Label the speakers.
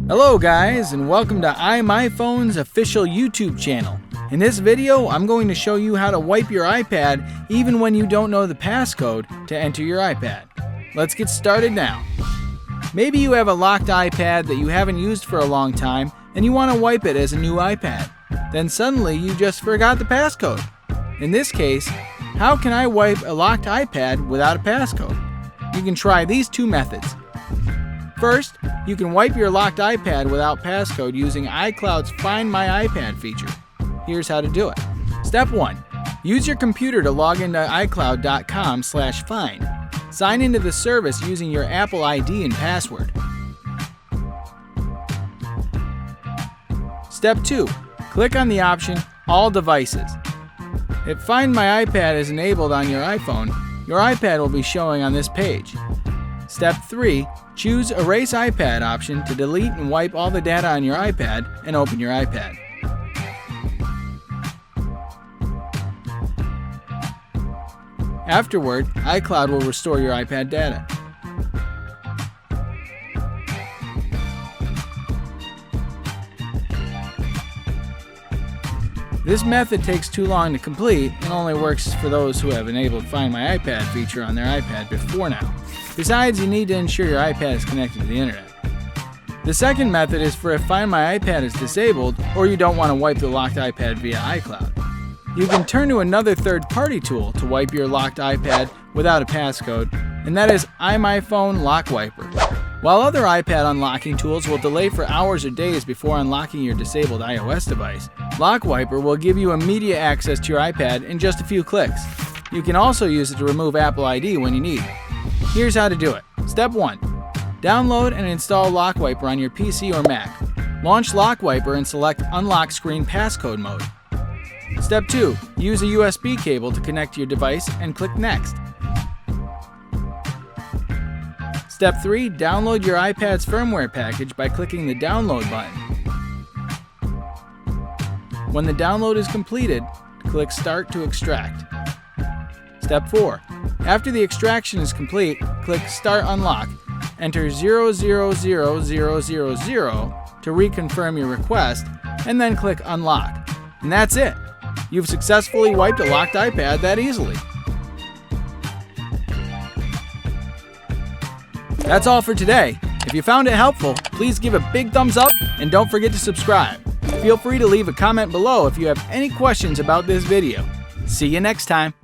Speaker 1: Hello guys, and welcome to iMyFone's official YouTube channel. In this video, I'm going to show you how to wipe your iPad even when you don't know the passcode to enter your iPad. Let's get started now. Maybe you have a locked iPad that you haven't used for a long time and you want to wipe it as a new iPad. Then suddenly you just forgot the passcode. In this case, how can I wipe a locked iPad without a passcode? You can try these two methods. First, you can wipe your locked iPad without passcode using iCloud's Find My iPad feature. Here's how to do it. Step 1. Use your computer to log into iCloud.com/find. Sign into the service using your Apple ID and password. Step 2. Click on the option All Devices. If Find My iPad is enabled on your iPhone, your iPad will be showing on this page. Step 3. Choose Erase iPad option to delete and wipe all the data on your iPad and open your iPad. Afterward, iCloud will restore your iPad data. This method takes too long to complete and only works for those who have enabled Find My iPad feature on their iPad before now. Besides, you need to ensure your iPad is connected to the internet. The second method is for if Find My iPad is disabled or you don't want to wipe the locked iPad via iCloud. You can turn to another third-party tool to wipe your locked iPad without a passcode, and that is iMyFone LockWiper. While other iPad unlocking tools will delay for hours or days before unlocking your disabled iOS device, LockWiper will give you immediate access to your iPad in just a few clicks. You can also use it to remove Apple ID when you need. Here's how to do it. Step 1. Download and install LockWiper on your PC or Mac. Launch LockWiper and select Unlock Screen Passcode mode. Step 2. Use a USB cable to connect to your device and click Next. Step 3. Download your iPad's firmware package by clicking the Download button. When the download is completed, click Start to extract. Step 4. After the extraction is complete, click Start Unlock. Enter 000000 to reconfirm your request, and then click Unlock. And that's it! You've successfully wiped a locked iPad that easily. That's all for today. If you found it helpful, please give a big thumbs up and don't forget to subscribe. Feel free to leave a comment below if you have any questions about this video. See you next time.